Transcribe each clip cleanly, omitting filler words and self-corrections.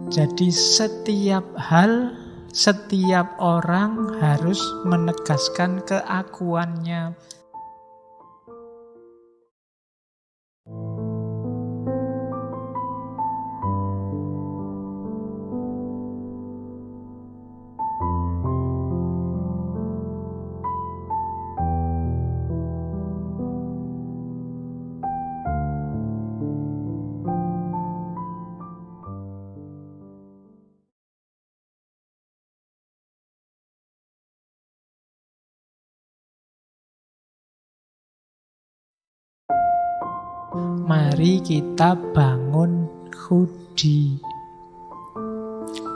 Jadi setiap hal, setiap orang harus menegaskan keakuannya. Mari kita bangun khudi.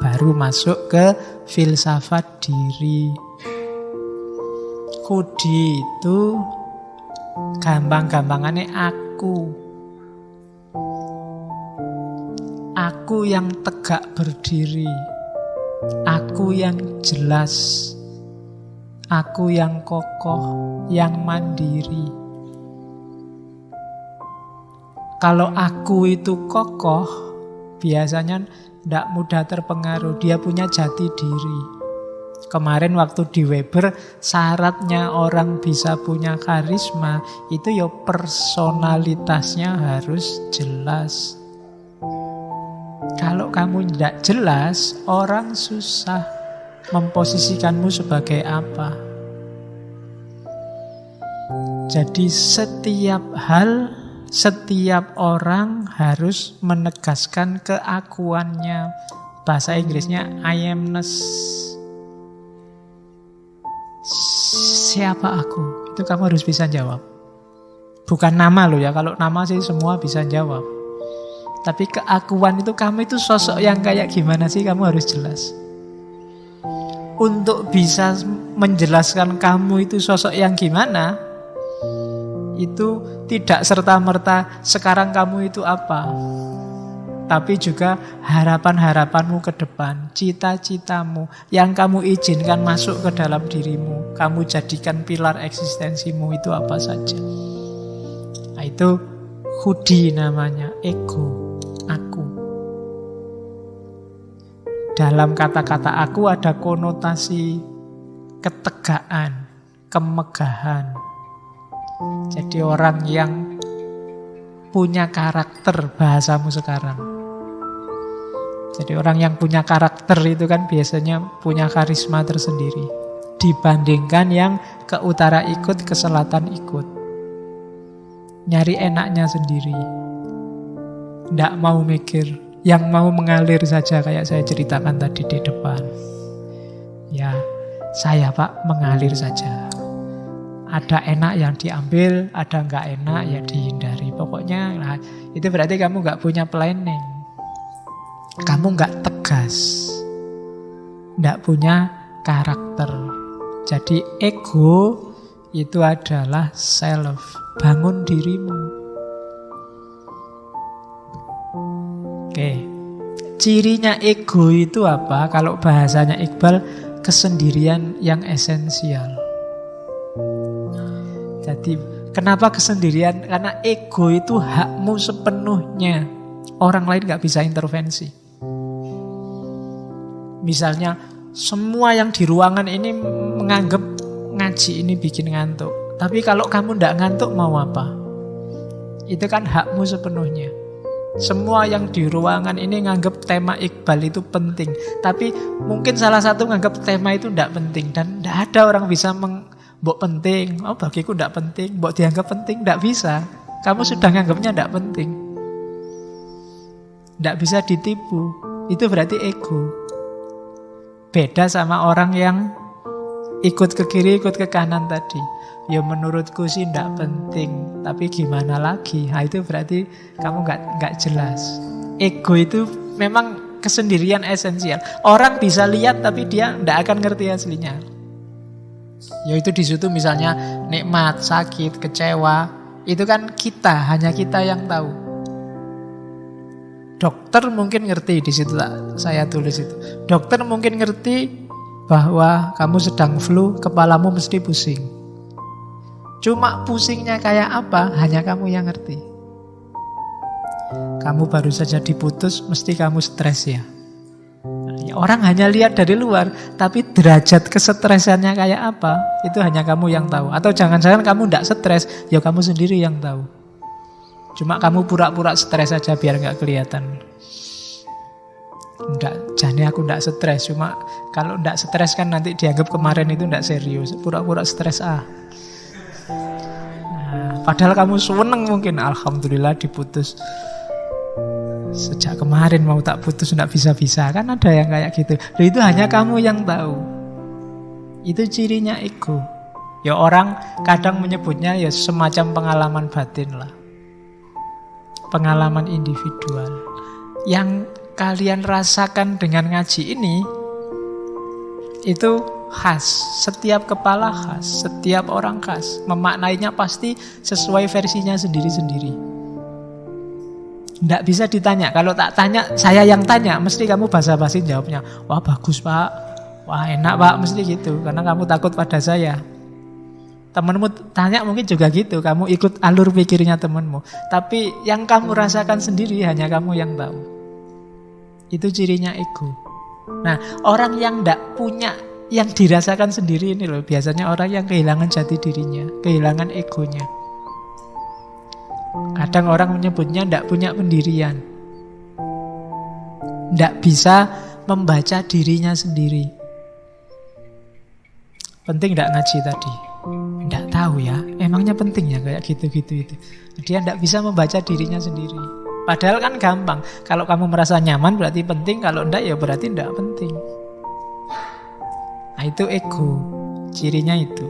Baru masuk ke filsafat diri. Khudi itu gampang-gampangannya aku. Aku yang tegak berdiri. Aku yang jelas. Aku yang kokoh, yang mandiri. Kalau aku itu kokoh, biasanya tidak mudah terpengaruh. Dia punya jati diri. Kemarin waktu di Weber, syaratnya orang bisa punya karisma, itu ya personalitasnya harus jelas. Kalau kamu tidak jelas, orang susah memposisikanmu sebagai apa. Jadi setiap hal, setiap orang harus menegaskan keakuannya. Bahasa Inggrisnya I amness. Siapa aku? Itu kamu harus bisa jawab. Bukan nama loh ya. Kalau nama sih semua bisa jawab. Tapi keakuan itu, kamu itu sosok yang kayak gimana sih, kamu harus jelas. Untuk bisa menjelaskan kamu itu sosok yang gimana, itu tidak serta-merta sekarang kamu itu apa, tapi juga harapan-harapanmu ke depan, cita-citamu yang kamu izinkan masuk ke dalam dirimu, kamu jadikan pilar eksistensimu itu apa saja. Nah, itu khudi namanya, ego, aku. Dalam kata-kata aku ada konotasi ketegaan, kemegahan. Jadi orang yang punya karakter, bahasamu sekarang. Jadi orang yang punya karakter itu kan biasanya punya karisma tersendiri. Dibandingkan yang ke utara ikut, ke selatan ikut. Nyari enaknya sendiri. Nggak mau mikir, yang mau mengalir saja kayak saya ceritakan tadi di depan. Ya, saya Pak mengalir saja. Ada enak yang diambil, ada nggak enak ya dihindari. Pokoknya nah, itu berarti kamu nggak punya planning. Kamu nggak tegas. Nggak punya karakter. Jadi ego itu adalah self. Bangun dirimu. Oke. Cirinya ego itu apa? Kalau bahasanya Iqbal, kesendirian yang esensial. Jadi kenapa kesendirian? Karena ego itu hakmu sepenuhnya. Orang lain gak bisa intervensi. Misalnya semua yang di ruangan ini menganggap ngaji ini bikin ngantuk. Tapi kalau kamu gak ngantuk mau apa? Itu kan hakmu sepenuhnya. Semua yang di ruangan ini nganggap tema Iqbal itu penting. Tapi mungkin salah satu nganggap tema itu gak penting. Dan gak ada orang bisa mbok penting, oh bagiku ndak penting, mbok dianggap penting, ndak bisa. Kamu sudah nganggapnya ndak penting. Ndak bisa ditipu. Itu berarti ego. Beda sama orang yang ikut ke kiri, ikut ke kanan tadi. Ya menurutku sih ndak penting, tapi gimana lagi? Nah, itu berarti kamu nggak jelas. Ego itu memang kesendirian esensial. Orang bisa lihat tapi dia ndak akan ngerti aslinya. Yaitu di situ misalnya nikmat, sakit, kecewa, itu kan kita, hanya kita yang tahu. Dokter mungkin ngerti, di situ saya tulis itu. Dokter mungkin ngerti bahwa kamu sedang flu, kepalamu mesti pusing. Cuma pusingnya kayak apa, hanya kamu yang ngerti. Kamu baru saja diputus, mesti kamu stres ya. Orang hanya lihat dari luar, tapi derajat kesetresannya kayak apa, itu hanya kamu yang tahu. Atau jangan-jangan kamu tidak stres, ya kamu sendiri yang tahu. Cuma kamu pura-pura stres saja biar nggak kelihatan. Enggak, jadi aku tidak stres. Cuma kalau tidak stres kan nanti dianggap kemarin itu tidak serius. Pura-pura stres padahal kamu seneng mungkin, alhamdulillah diputus. Sejak kemarin mau tak putus tidak bisa-bisa. Kan ada yang kayak gitu. Loh, itu hanya kamu yang tahu. Itu cirinya ego. Ya orang kadang menyebutnya ya semacam pengalaman batin lah. Pengalaman individual. Yang kalian rasakan dengan ngaji ini, itu khas. Setiap kepala khas. Setiap orang khas. Memaknainya pasti sesuai versinya sendiri-sendiri. Tidak bisa ditanya. Kalau tak tanya, saya yang tanya, mesti kamu basa-basi jawabnya. Wah bagus pak, wah enak pak, mesti gitu. Karena kamu takut pada saya. Temenmu tanya mungkin juga gitu. Kamu ikut alur pikirnya temenmu. Tapi yang kamu rasakan sendiri hanya kamu yang tahu. Itu cirinya ego. Nah, orang yang tidak punya yang dirasakan sendiri ini loh, biasanya orang yang kehilangan jati dirinya, kehilangan egonya. Kadang orang menyebutnya tidak punya pendirian, tidak bisa membaca dirinya sendiri. Penting tidak ngaji tadi? Tidak tahu ya, emangnya penting ya kayak gitu-gitu itu. Dia tidak bisa membaca dirinya sendiri. Padahal kan gampang. Kalau kamu merasa nyaman berarti penting, kalau tidak ya berarti tidak penting. Nah itu ego, cirinya itu.